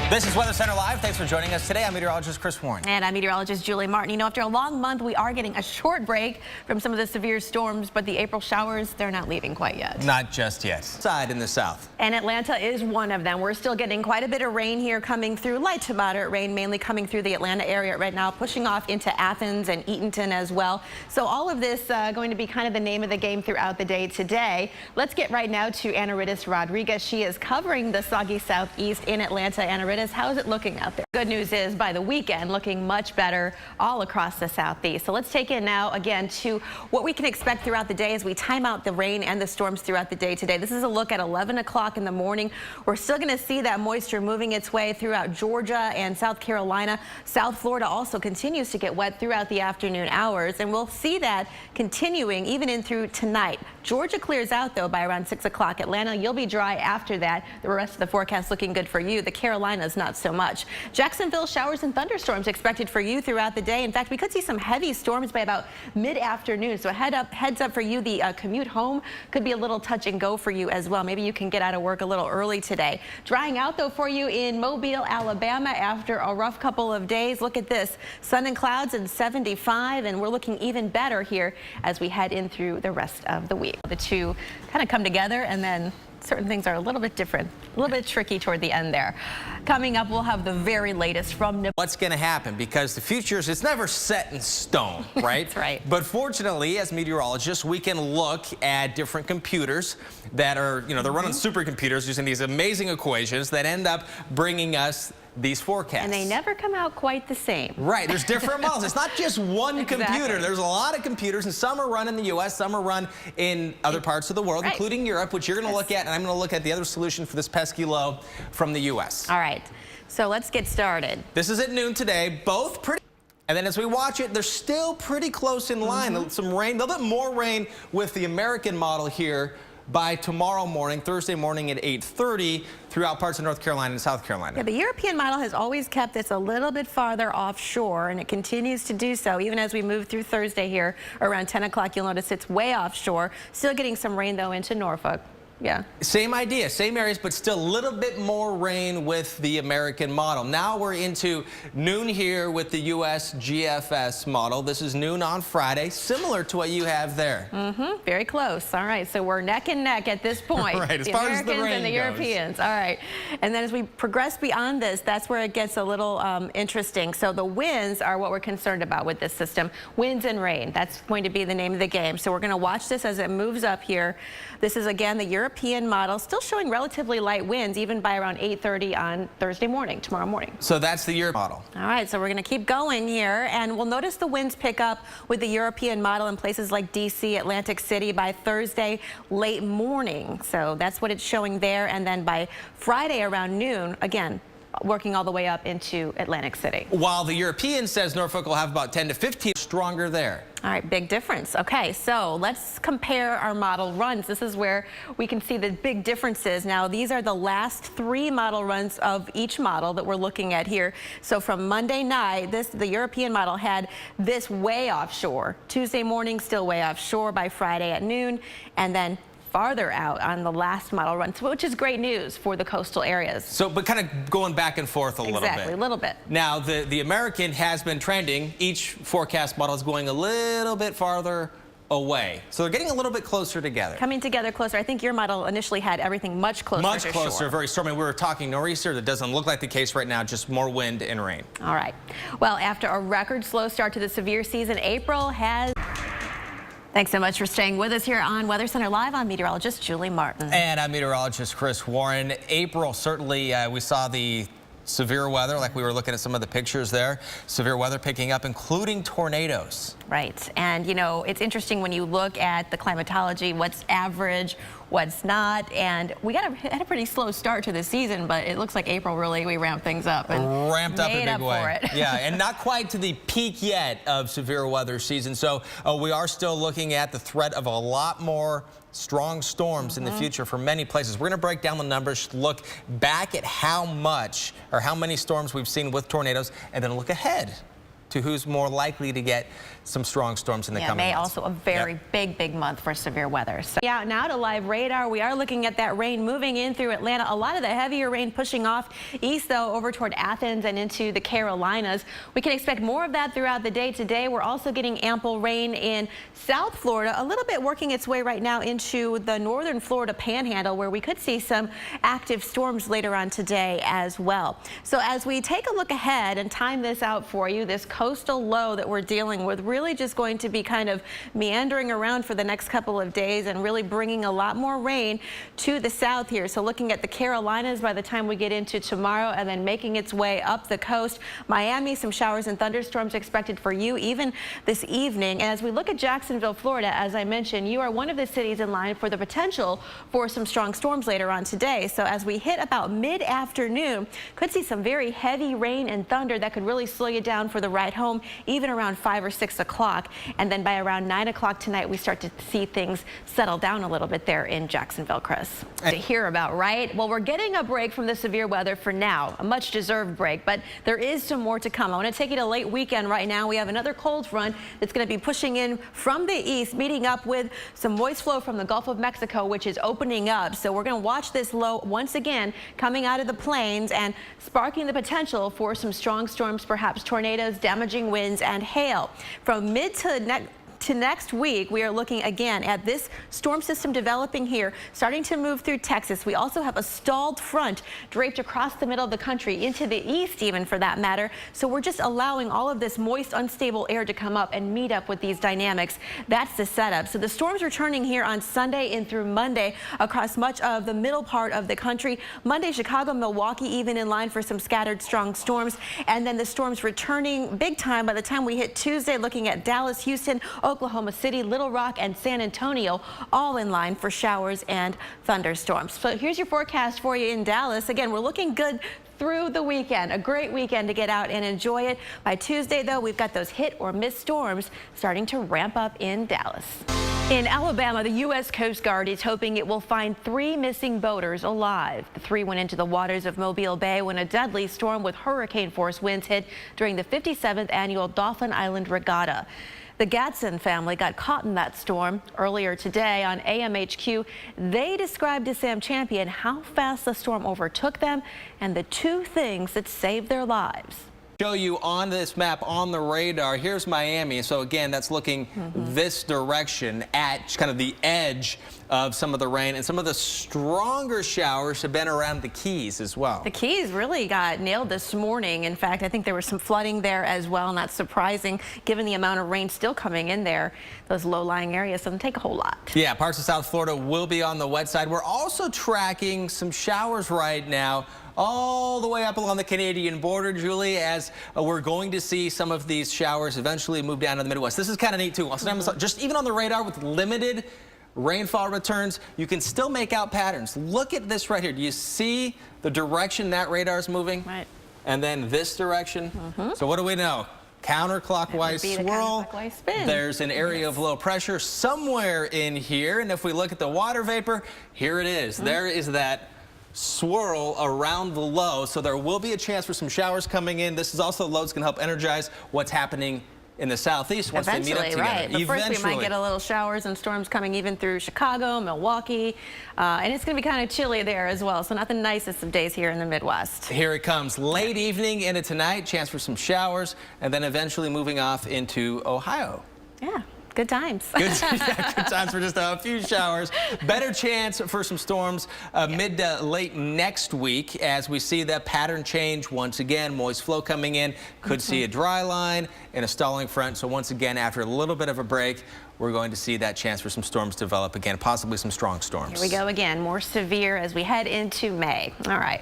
This is Weather Center Live. Thanks for joining us today. I'm meteorologist Chris Warren. And I'm meteorologist Julie Martin. You know, after a long month, we are getting a short break from some of the severe storms, but the April showers, they're not leaving quite yet. Not just yet. Side in the south. And Atlanta is one of them. We're still getting quite a bit of rain here coming through, light to moderate rain, mainly coming through the Atlanta area right now, pushing off into Athens and Eatonton as well. So all of this going to be kind of the name of the game throughout the day today. Let's get right now to Anna Riddis Rodriguez. She is covering the soggy southeast in Atlanta. Anna Riddis, how is it looking out there? Good news is by the weekend, looking much better all across the southeast. So let's take it now again to what we can expect throughout the day as we time out the rain and the storms throughout the day today. This is a look at 11 o'clock in the morning. We're still going to see that moisture moving its way throughout Georgia and South Carolina. South Florida also continues to get wet throughout the afternoon hours, and we'll see that continuing even in through tonight. Georgia clears out though by around 6 o'clock. Atlanta, you'll be dry after that. The rest of the forecast looking good for you. The Carolinas not so much. Jacksonville, showers and thunderstorms expected for you throughout the day. In fact, we could see some heavy storms by about mid-afternoon. So heads up for you. The commute home could be a little touch and go for you as well. Maybe you can get out of work a little early today. Drying out though for you in Mobile, Alabama after a rough couple of days. Look at this. Sun and clouds and 75, and we're looking even better here as we head in through the rest of the week. The two kind of come together, and then certain things are a little bit different, a little bit tricky toward the end there. Coming up, we'll have the very latest from what's going to happen, because the future it's never set in stone, right? That's right. But fortunately, as meteorologists, we can look at different computers that are, they're running supercomputers using these amazing equations that end up bringing us these forecasts. And they never come out quite the same. Right, there's different models. It's not just one Exactly. computer. There's a lot of computers, and some are run in the U.S., some are run in other parts of the world, right. including Europe, which you're going to look at, and I'm going to look at the other solution for this pesky low from the U.S. All right, so let's get started. This is at noon today, both pretty. And then as we watch it, they're still pretty close in line. Some rain, a little bit more rain with the American model here by tomorrow morning, Thursday morning at 8:30 throughout parts of North Carolina and South Carolina. Yeah, the European model has always kept this a little bit farther offshore, and it continues to do so even as we move through Thursday here around 10 o'clock. You'll notice it's way offshore. Still getting some rain though into Norfolk. Yeah. Same idea, same areas, but still a little bit more rain with the American model. Now we're into noon here with the U.S. GFS model. This is noon on Friday, similar to what you have there. Very close. All right, so we're neck and neck at this point. Right, as the far as the Americans rain and the goes. Europeans. All right, and then as we progress beyond this, that's where it gets a little interesting. So the winds are what we're concerned about with this system. Winds and rain, that's going to be the name of the game. So we're going to watch this as it moves up here. This is again the European model, still showing relatively light winds even by around 8:30 on Thursday morning, tomorrow morning. So that's the Europe model. All right, so we're going to keep going here, and we'll notice the winds pick up with the European model in places like D.C., Atlantic City by Thursday late morning. So that's what it's showing there, and then by Friday around noon, again, working all the way up into Atlantic City. While the European says Norfolk will have about 10 to 15 stronger there. All right, big difference. Okay, so let's compare our model runs. This is where we can see the big differences. Now, these are the last 3 model runs of each model that we're looking at here. So from Monday night, the European model had this way offshore. Tuesday morning, still way offshore by Friday at noon, and then farther out on the last model run, which is great news for the coastal areas. So, but kind of going back and forth a little bit. Exactly, a little bit. Now, the American has been trending. Each forecast model is going a little bit farther away. So they're getting a little bit closer together. Coming together closer. I think your model initially had everything much closer Much to closer, shore. very stormy. We were talking nor'easter. That doesn't look like the case right now, just more wind and rain. All right. Well, after a record slow start to the severe season, April has... Thanks so much for staying with us here on Weather Center Live. I'm meteorologist Julie Martin. And I'm meteorologist Chris Warren. April, certainly we saw the severe weather, like we were looking at some of the pictures there. Severe weather picking up, including tornadoes. Right. And, you know, it's interesting when you look at the climatology, what's average, what's not. And we had a pretty slow start to the season, but it looks like April really, we ramped things up. And ramped up in a big way. For it. Yeah, and not quite to the peak yet of severe weather season. So we are still looking at the threat of a lot more strong storms in the future for many places. We're going to break down the numbers, look back at how much or how many storms we've seen with tornadoes, and then look ahead to who's more likely to get some strong storms in the coming May months. also a very big month for severe weather. So yeah, now to live radar. We are looking at that rain moving in through Atlanta. A lot of the heavier rain pushing off east, though, over toward Athens and into the Carolinas. We can expect more of that throughout the day today. We're also getting ample rain in South Florida, a little bit working its way right now into the northern Florida panhandle, where we could see some active storms later on today as well. So as we take a look ahead and time this out for you, this coastal low that we're dealing with really just going to be kind of meandering around for the next couple of days and really bringing a lot more rain to the south here. So looking at the Carolinas by the time we get into tomorrow, and then making its way up the coast. Miami, some showers and thunderstorms expected for you even this evening. And as we look at Jacksonville, Florida, as I mentioned, you are one of the cities in line for the potential for some strong storms later on today. So as we hit about mid-afternoon, could see some very heavy rain and thunder that could really slow you down for the ride home, even around 5 or 6 o'clock. And then by around 9 o'clock tonight, we start to see things settle down a little bit there in Jacksonville, Chris. To hear about, right? Well, we're getting a break from the severe weather for now, a much deserved break, but there is some more to come. I want to take you to late weekend right now. We have another cold front that's going to be pushing in from the east, meeting up with some moist flow from the Gulf of Mexico, which is opening up. So we're going to watch this low once again coming out of the plains and sparking the potential for some strong storms, perhaps tornadoes, damaging winds, and hail. From mid to next week, we are looking again at this storm system developing here, starting to move through Texas. We also have a stalled front draped across the middle of the country, into the east even for that matter. So we're just allowing all of this moist, unstable air to come up and meet up with these dynamics. That's the setup. So the storms returning here on Sunday and through Monday across much of the middle part of the country. Monday, Chicago, Milwaukee even in line for some scattered strong storms. And then the storms returning big time by the time we hit Tuesday, looking at Dallas, Houston, Oklahoma City, Little Rock, and San Antonio, all in line for showers and thunderstorms. So here's your forecast for you in Dallas. Again, we're looking good through the weekend. A great weekend to get out and enjoy it. By Tuesday, though, we've got those hit or miss storms starting to ramp up in Dallas. In Alabama, the U.S. Coast Guard is hoping it will find 3 missing boaters alive. The 3 went into the waters of Mobile Bay when a deadly storm with hurricane-force winds hit during the 57th annual Dauphin Island Regatta. The Gadsden family got caught in that storm earlier today on AMHQ. They described to Sam Champion how fast the storm overtook them and the 2 things that saved their lives. Show you on this map on the radar. Here's Miami. So again, that's looking this direction at kind of the edge of some of the rain, and some of the stronger showers have been around the Keys as well. The Keys really got nailed this morning. In fact, I think there was some flooding there as well, and that's surprising given the amount of rain still coming in there. Those low-lying areas doesn't take a whole lot. Yeah, parts of South Florida will be on the wet side. We're also tracking some showers right now all the way up along the Canadian border, Julie, as we're going to see some of these showers eventually move down to the Midwest. This is kind of neat, too. Sometimes just even on the radar with limited rainfall returns, you can still make out patterns. Look at this right here. Do you see the direction that radar is moving? Right. And then this direction. So what do we know? Counterclockwise swirl. Counterclockwise spin. There's an area of low pressure somewhere in here. And if we look at the water vapor, here it is. There is that swirl around the low. So there will be a chance for some showers coming in. This is also loads can help energize what's happening in the southeast once they meet up together. Right. But first we might get a little showers and storms coming even through Chicago, Milwaukee, and it's going to be kind of chilly there as well. So not the nicest of days here in the Midwest. Here it comes late evening into tonight, chance for some showers, and then eventually moving off into Ohio. Yeah. Good times. Good times for just a few showers. Better chance for some storms mid to late next week as we see that pattern change once again. Moist flow coming in. Could see a dry line and a stalling front. So once again, after a little bit of a break, we're going to see that chance for some storms develop again, possibly some strong storms. Here we go again, more severe as we head into May. All right.